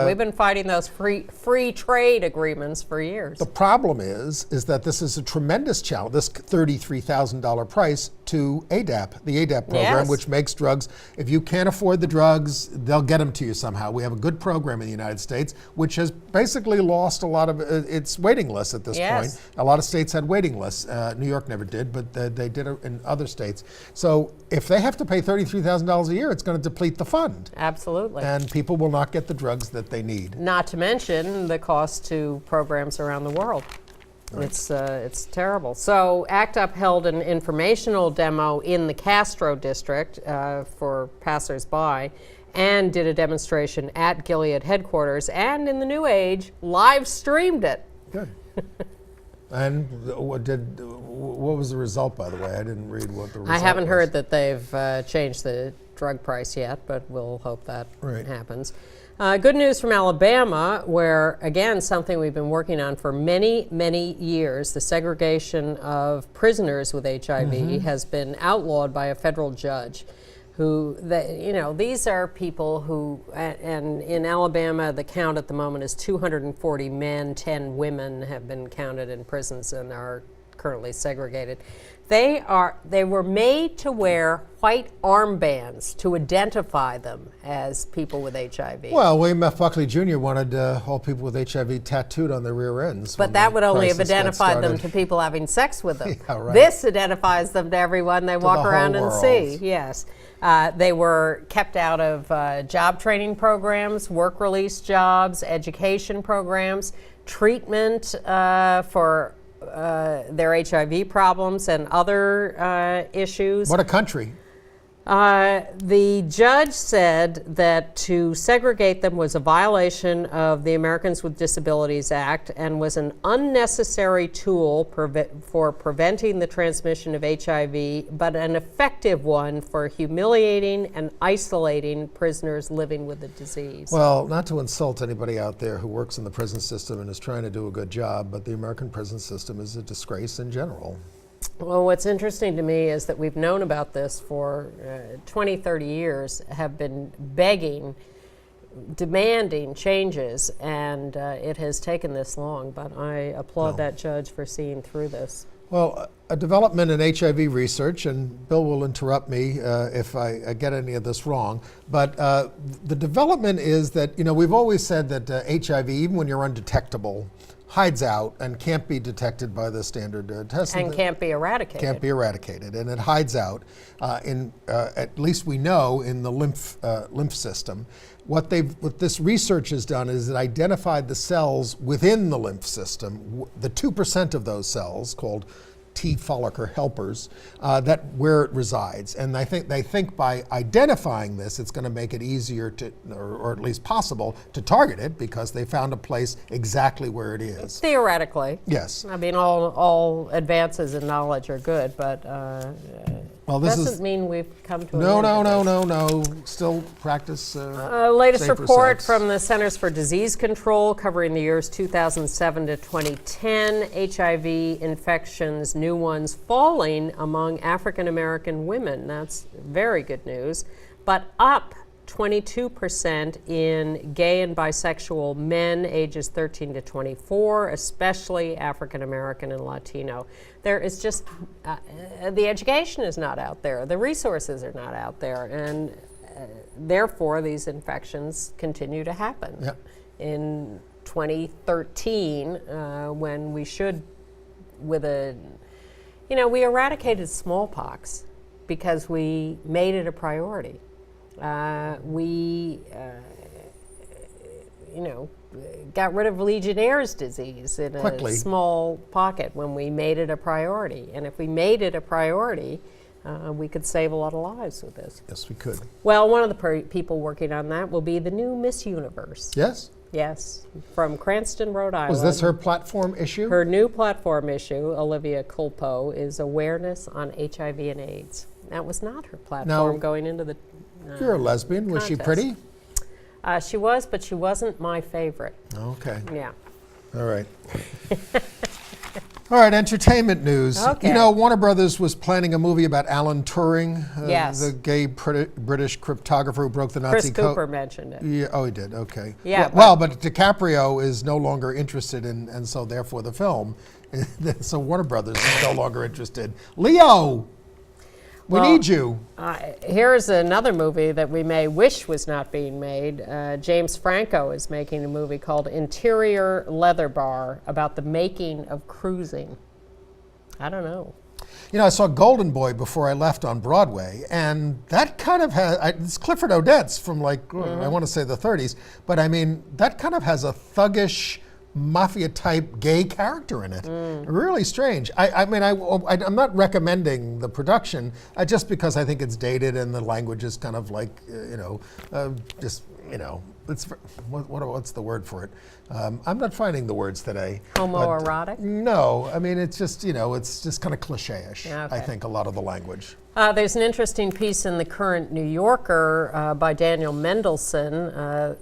We've been fighting those free trade agreements for years. the problem is that this is a tremendous challenge, this $33,000 price to ADAP, the ADAP program, Yes. which makes drugs. If you can't afford the drugs, they'll get them to you somehow. We have a good program in the United States, which has basically lost a lot of its waiting lists at this Yes. point. A lot of states had waiting lists. New York never did, but they did it in other states. So if they have to pay $33,000 a year, it's going to deplete the fund. Absolutely. And people will not get the drugs that they need. Not to mention the cost to programs around the world. It's terrible. So ACT UP held an informational demo in the Castro district for passersby and did a demonstration at Gilead headquarters and in the New Age live streamed it. Good. And what was the result, by the way? I didn't read what the result I haven't was. heard that they've changed the drug price yet, but we'll hope that Right. happens. Good news from Alabama, where, again, something we've been working on for many, many years, the segregation of prisoners with HIV has been outlawed by a federal judge. these are people who, and in Alabama, the count at the moment is 240 men, 10 women have been counted in prisons and are currently segregated. They were made to wear white armbands to identify them as people with HIV. Well, William F. Buckley Jr. wanted all people with HIV tattooed on their rear ends. But that would only have crisis got identified them started. to people having sex with them. Yeah, right. This identifies them to everyone they walk the around whole and world. see. Yes. They were kept out of job training programs, work release jobs, education programs, treatment for their HIV problems and other issues. What a country. The judge said that to segregate them was a violation of the Americans with Disabilities Act and was an unnecessary tool for preventing the transmission of HIV, but an effective one for humiliating and isolating prisoners living with the disease. Well, not to insult anybody out there who works in the prison system and is trying to do a good job, but the American prison system is a disgrace in general. Well, what's interesting to me is that we've known about this for 20, 30 years, have been begging, demanding changes, and it has taken this long, but I applaud that judge for seeing through this. Well, a development in HIV research, and Bill will interrupt me if I get any of this wrong, but the development is that, we've always said that HIV, even when you're undetectable, hides out and can't be detected by the standard test. And can't be eradicated. Can't be eradicated, and it hides out at least we know, in the lymph system. What this research has done is it identified the cells within the lymph system, the 2% of those cells called T follicle helpers, that where it resides. And they think by identifying this, it's going to make it easier to, or at least possible, to target it, because they found a place exactly where it is. Theoretically. Yes. I mean, all advances in knowledge are good, but Well, this doesn't mean we've come to No. an end of this. Still practice. Latest safer report sex. from the Centers for Disease Control covering the years 2007 to 2010, HIV infections, new ones falling among African American women. That's very good news, but up 22% in gay and bisexual men ages 13 to 24, especially African American and Latino. There is just, the education is not out there, the resources are not out there, and therefore these infections continue to happen. Yep. In 2013, when we should, we eradicated smallpox because we made it a priority. We got rid of Legionnaire's disease in Quickly. a small pocket when we made it a priority. And if we made it a priority, we could save a lot of lives with this. Yes, we could. Well, one of the people working on that will be the new Miss Universe. Yes? Yes, from Cranston, Rhode Island. Was this her platform issue? Her new platform issue, Olivia Culpo, is awareness on HIV and AIDS. That was not her platform Now, going into the You're a lesbian. Was she contest. pretty? She was, but she wasn't my favorite. Okay. Yeah. All right. All right, entertainment news. Okay. Warner Brothers was planning a movie about Alan Turing, Yes. the gay British cryptographer who broke the Nazi Chris code. Cooper mentioned it. Yeah, oh, he did. Okay. Yeah, Well, but DiCaprio is no longer interested in, and so therefore the film. So Warner Brothers is no longer interested. Leo, we Well, need you. Here's another movie that we may wish was not being made. James Franco is making a movie called Interior Leather Bar about the making of cruising. I don't know. I saw Golden Boy before I left on Broadway, and that kind of has, it's Clifford Odets from I want to say the 30s, but I mean, that kind of has a thuggish, mafia-type gay character in it. Really strange. I'm not recommending the production, just because I think it's dated and the language is kind of it's, what's the word for it? I'm not finding the words today. Homoerotic? No, I mean, it's just, it's just kind of cliche-ish, I Okay. think, a lot of the language. There's an interesting piece in the current New Yorker by Daniel Mendelsohn,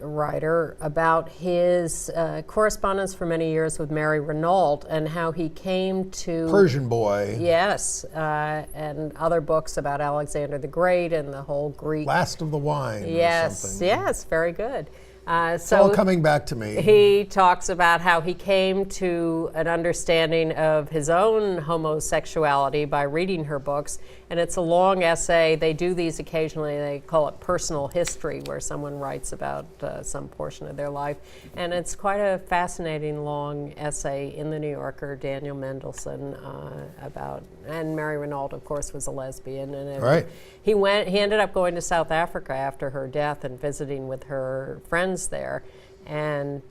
writer, about his correspondence for many years with Mary Renault and how he came to... Persian Boy. Yes, and other books about Alexander the Great and the whole Greek... Last of the Wine. Or Yes, something. yes, very good. It's all coming back to me. He talks about how he came to an understanding of his own homosexuality by reading her books. And it's a long essay. They do these occasionally. They call it personal history, where someone writes about some portion of their life. And it's quite a fascinating long essay in the New Yorker, Daniel Mendelsohn, about, and Mary Renault, of course, was a lesbian. And Right. he ended up going to South Africa after her death and visiting with her friends there, and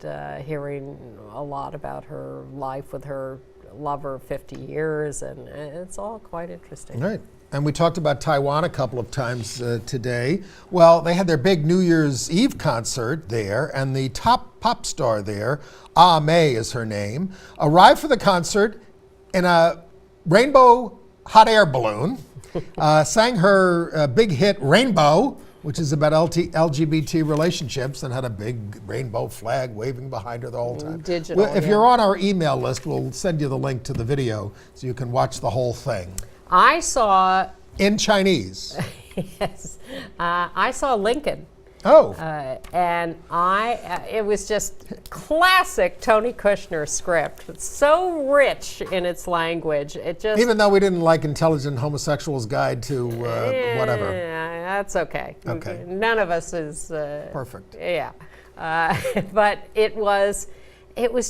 hearing a lot about her life with her lover of 50 years, and it's all quite interesting. Right. And we talked about Taiwan a couple of times today. Well, they had their big New Year's Eve concert there, and the top pop star there, Ah May is her name, arrived for the concert in a rainbow hot air balloon, sang her big hit Rainbow, which is about LGBT relationships, and had a big rainbow flag waving behind her the whole time. Digital, If yeah. you're on our email list, we'll send you the link to the video so you can watch the whole thing. I saw, In Chinese. yes, I saw Lincoln. Oh, And it was just classic Tony Kushner script. It's so rich in its language. It just even though we didn't like Intelligent Homosexual's Guide to whatever. Yeah, that's okay. Okay. None of us is Perfect. Yeah, but it was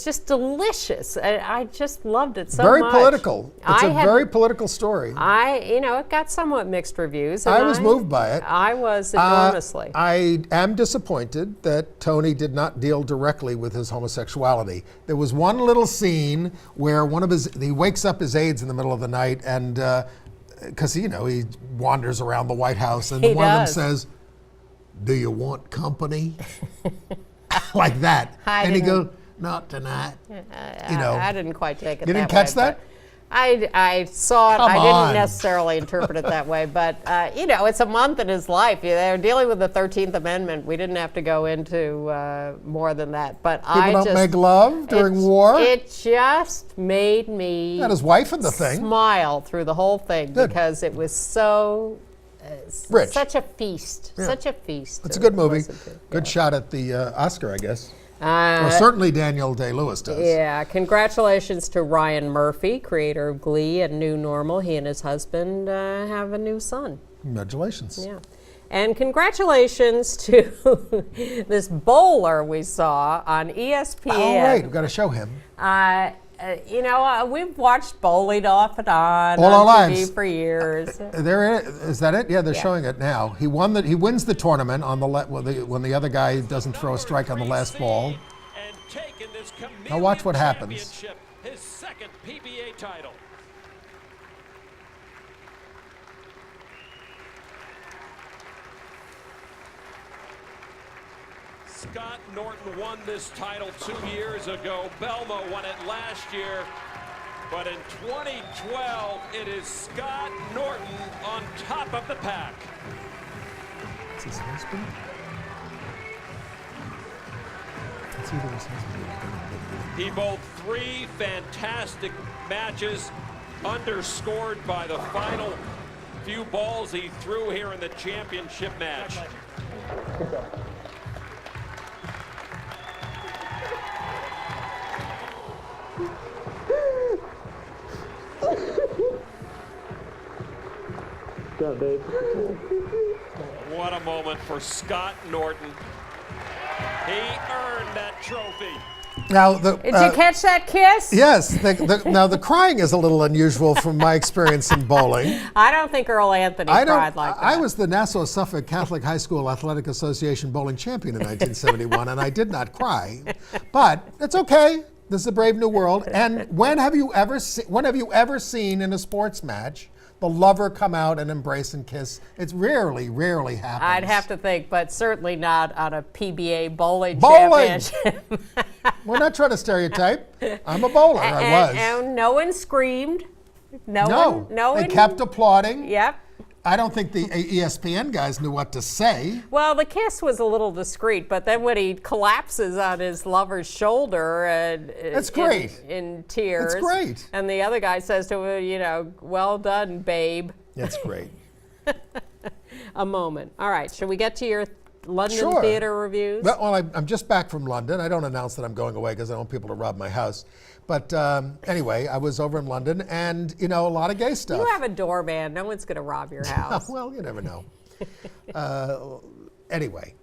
just delicious. I just loved it so Very much. political. It's I a had- very political story. it got somewhat mixed reviews. And I was moved by it. I was enormously. I am disappointed that Tony did not deal directly with his homosexuality. There was one little scene where he wakes up his aides in the middle of the night, and because he wanders around the White House, and He one does. of them says, "Do you want company?" Like that, I and he didn't- goes, "Not tonight." I didn't quite take it. You didn't that catch way, that? but I saw it. Come I on. didn't necessarily interpret it that way, but it's a month in his life. They're dealing with the 13th Amendment. We didn't have to go into more than that. But People don't make love during war. It just made me Got his wife in the thing. smile through the whole thing Good. because it was so Rich. such a feast. Yeah. Such a feast. It's to a good movie. listen to. Good shot at the Oscar, I guess. Uh, Or certainly Daniel Day-Lewis does. Yeah, congratulations to Ryan Murphy, creator of Glee and New Normal. He and his husband have a new son. Congratulations. Yeah. And congratulations to this bowler we saw on ESPN. Oh, right. We've got to show him. We've watched bowling off and on All our TV lives. for years. Is that it? Yeah, they're Yeah. showing it now. He wins the tournament on when the other guy doesn't throw a strike on the last ball. Now watch what happens. His second PBA title. Scott Norton won this title 2 years ago. Belmo won it last year. But in 2012, it is Scott Norton on top of the pack. Is his husband? It's either his husband or He bowled 3 fantastic matches, underscored by the final few balls he threw here in the championship match. What a moment for Scott Norton. He earned that trophy. Now Did you catch that kiss? yes. Now the crying is a little unusual from my experience in bowling. I don't think Earl Anthony cried like that. I was the Nassau-Suffolk Catholic High School Athletic Association bowling champion in 1971, and I did not cry. But it's okay. This is a brave new world. And when have you ever seen in a sports match the lover come out and embrace and kiss? It's rarely happens. I'd have to think, but certainly not on a PBA bowling Bowling! championship. We're not trying to stereotype. I'm a bowler. I was. And no one screamed. No No, one. No they one. kept applauding. Yep. I don't think the ESPN guys knew what to say. Well, the kiss was a little discreet, but then when he collapses on his lover's shoulder and That's great. in tears. That's great. And the other guy says to him, you know, well done, babe. That's great. A moment. All right, should we get to your London Sure. theater reviews? Well, I'm just back from London. I don't announce that I'm going away because I don't want people to rob my house. But anyway, I was over in London, and a lot of gay stuff. You have a doorman. No one's going to rob your house. Well, you never know. Anyway,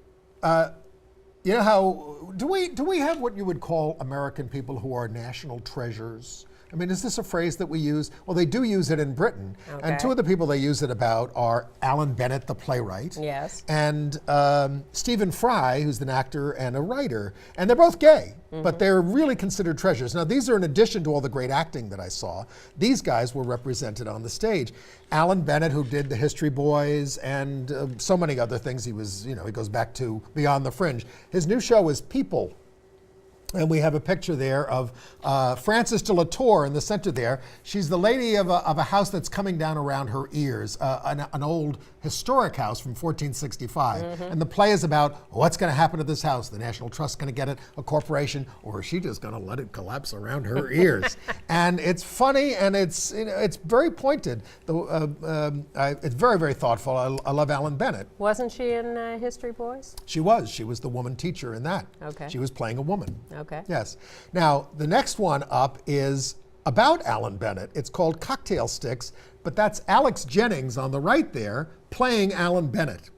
you know how do we have what you would call American people who are national treasures? I mean, is this a phrase that we use? Well, they do use it in Britain. Okay. And two of the people they use it about are Alan Bennett, the playwright. Yes. And Stephen Fry, who's an actor and a writer. And they're both gay, but they're really considered treasures. Now, these are in addition to all the great acting that I saw. These guys were represented on the stage. Alan Bennett, who did The History Boys and so many other things. He was, he goes back to Beyond the Fringe. His new show is People. And we have a picture there of Frances de la Tour in the center there. She's the lady of a house that's coming down around her ears, an old historic house from 1465. And the play is about what's going to happen to this house. The National Trust's going to get it, a corporation, or is she just going to let it collapse around her ears? And it's funny, and it's very pointed. It's very, very thoughtful. I love Alan Bennett. Wasn't she in History Boys? She was. She was the woman teacher in that. Okay. She was playing a woman. Okay. Yes. Now, the next one up is about Alan Bennett. It's called Cocktail Sticks, but that's Alex Jennings on the right there playing Alan Bennett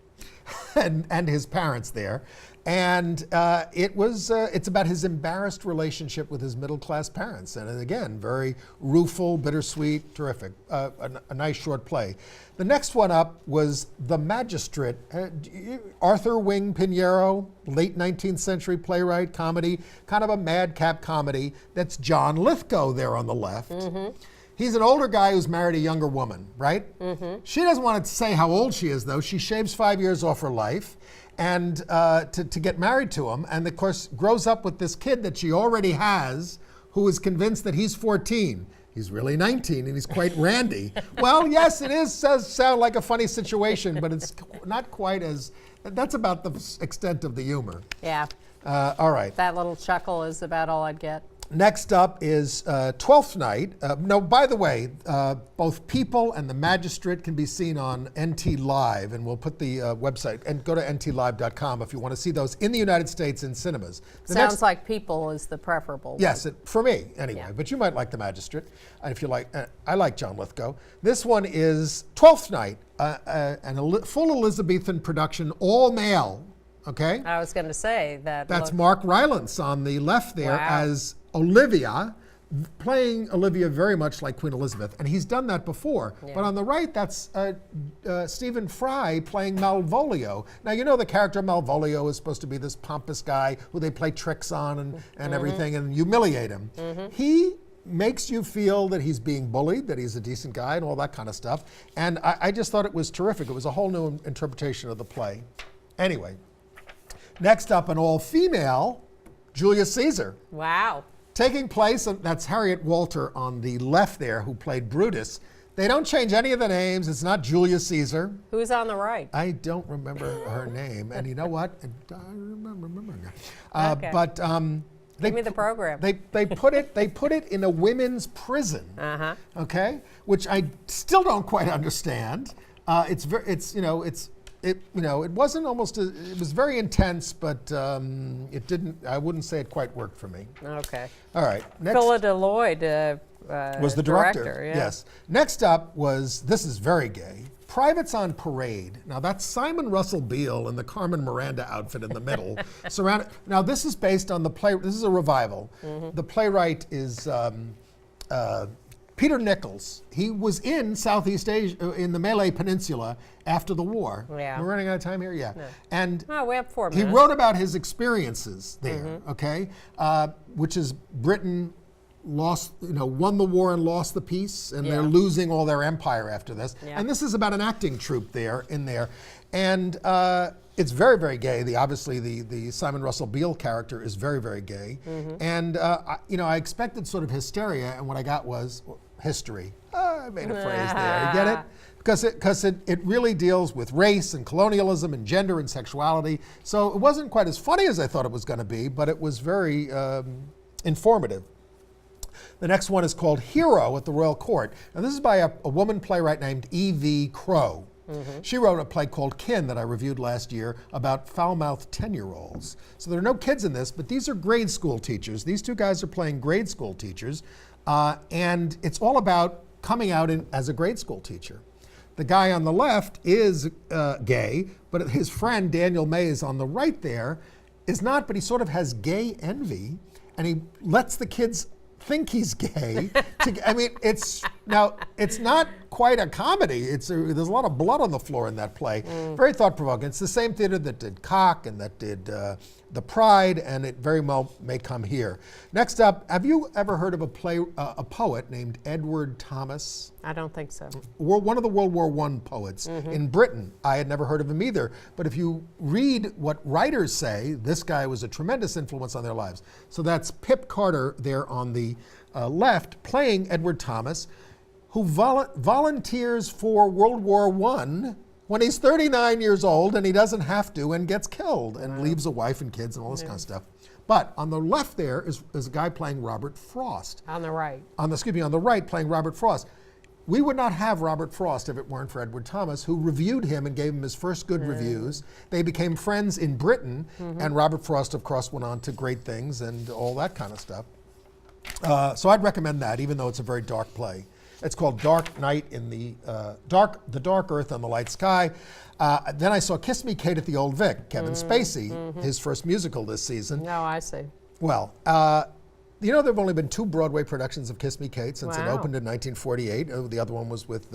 and his parents there. And it's about his embarrassed relationship with his middle-class parents. And again, very rueful, bittersweet, terrific. A nice short play. The next one up was The Magistrate. Arthur Wing Pinheiro, late 19th century playwright, comedy, kind of a madcap comedy. That's John Lithgow there on the left. He's an older guy who's married a younger woman, right? She doesn't want to say how old she is, though. She shaves 5 years off her life and to get married to him, and of course grows up with this kid that she already has, who is convinced that he's 14. He's really 19 and he's quite randy. Well, yes, it does sound like a funny situation, but it's not quite as, that's about the extent of the humor. Yeah. All right. That little chuckle is about all I'd get. Next up is Twelfth Night. No, by the way, both People and The Magistrate can be seen on NT Live, and we'll put the website, and go to ntlive.com if you want to see those in the United States in cinemas. Sounds like People is the preferable. Yes, for me, anyway. Yeah. But you might like The Magistrate, if you like. I like John Lithgow. This one is Twelfth Night, and full Elizabethan production, all male. Okay? I was going to say that. That's Mark Rylance on the left there Wow. as Olivia, playing Olivia very much like Queen Elizabeth. And he's done that before. Yeah. But on the right, that's Stephen Fry playing Malvolio. Now, you know the character Malvolio is supposed to be this pompous guy who they play tricks on and everything and humiliate him. He makes you feel that he's being bullied, that he's a decent guy and all that kind of stuff. And I just thought it was terrific. It was a whole new interpretation of the play. Anyway. Next up, an all-female Julius Caesar. Wow. Taking place, that's Harriet Walter on the left there, who played Brutus. They don't change any of the names. It's not Julius Caesar. Who's on the right? I don't remember her name. And you know what? I remember Okay. But Give me the program. They put it in a women's prison. Okay, which I still don't quite understand. It wasn't almost. It was very intense, but it didn't. I wouldn't say it quite worked for me. Okay. All right. Next Philida Lloyd was the director. Yeah. Yes. Next up was, this is very gay, Privates on Parade. Now that's Simon Russell Beale in the Carmen Miranda outfit in the middle. Surrounded. Now this is based on the play. This is a revival. The playwright is. Peter Nichols. He was in Southeast Asia, in the Malay Peninsula after the war. Yeah. We're running out of time here? Yeah. No. And We have 4 he minutes. wrote about his experiences there, okay? Which is Britain won the war and lost the peace, and they're losing all their empire after this. Yeah. And this is about an acting troupe in there. And it's very, very gay. Obviously, the Simon Russell Beale character is very, very gay. And, I expected sort of hysteria, and what I got was history. I made a phrase there. You get it? because it really deals with race and colonialism and gender and sexuality. So it wasn't quite as funny as I thought it was going to be, but it was very informative. The next one is called Hero at the Royal Court. Now this is by a woman playwright named E.V. Crow. She wrote a play called Kin that I reviewed last year about foul-mouthed 10-year-olds. So there are no kids in this, but these are grade school teachers. These two guys are playing grade school teachers, and it's all about coming out as a grade school teacher. The guy on the left is gay, but his friend Daniel Mays on the right there is not, but he sort of has gay envy, and he lets the kids think he's gay. I mean, it's not quite a comedy. There's a lot of blood on the floor in that play. Very thought-provoking. It's the same theater that did Cock and that did The Pride, and it very well may come here. Next up, have you ever heard of a poet named Edward Thomas? I don't think so. One of the World War I poets in Britain. I had never heard of him either. But if you read what writers say, this guy was a tremendous influence on their lives. So that's Pip Carter there on the left playing Edward Thomas, who volunteers for World War I when he's 39 years old and he doesn't have to and gets killed and leaves a wife and kids and all this kind of stuff. But on the left there is a guy playing Robert Frost. On the right. On the right playing Robert Frost. We would not have Robert Frost if it weren't for Edward Thomas, who reviewed him and gave him his first good reviews. They became friends in Britain, and Robert Frost, of course, went on to great things and all that kind of stuff. So I'd recommend that, even though it's a very dark play. It's called Dark Night in the Dark Earth and the Light Sky. Then I saw Kiss Me Kate at the Old Vic, Kevin Spacey, his first musical this season. No, I see. Well, you know, there have only been 2 Broadway productions of Kiss Me Kate since it opened in 1948. The other one was with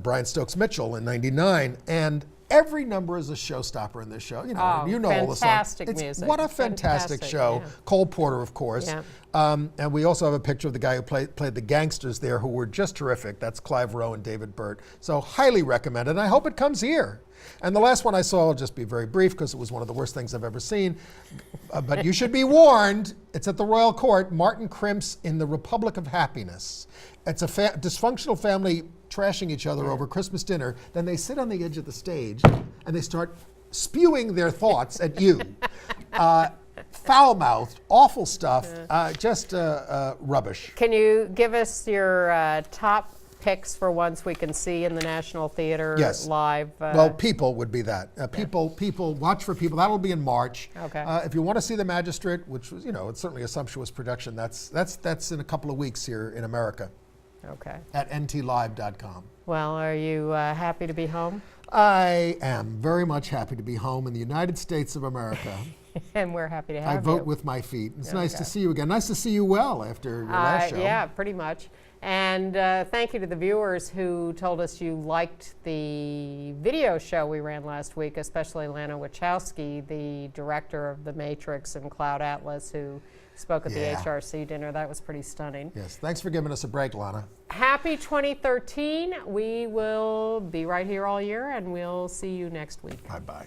Brian Stokes Mitchell in '99. And every number is a showstopper in this show. You know, all the songs. Fantastic music. What a fantastic show. Yeah. Cole Porter, of course. Yeah. And we also have a picture of the guy who played the gangsters there, who were just terrific. That's Clive Rowe and David Burt. So highly recommended. And I hope it comes here. And the last one I saw, will just be very brief because it was one of the worst things I've ever seen. But you should be warned. It's at the Royal Court. Martin Crimps in The Republic of Happiness. It's a dysfunctional family trashing each other over Christmas dinner. Then they sit on the edge of the stage and they start spewing their thoughts at you. Foul-mouthed, awful stuff, just rubbish. Can you give us your top picks for ones we can see in the National Theater live? Well, People would be that. People, watch for People. That'll be in March. Okay. If you want to see The Magistrate, which was, it's certainly a sumptuous production, that's in a couple of weeks here in America. Okay. At ntlive.com. Well, are you happy to be home? I am very much happy to be home in the United States of America. And we're happy to have you. I vote with my feet. It's nice to see you again. Nice to see you well after your last show. Yeah, pretty much. And thank you to the viewers who told us you liked the video show we ran last week, especially Lana Wachowski, the director of The Matrix and Cloud Atlas, who spoke at the HRC dinner. That was pretty stunning. Yes, thanks for giving us a break, Lana. Happy 2013. We will be right here all year, and we'll see you next week. Bye-bye.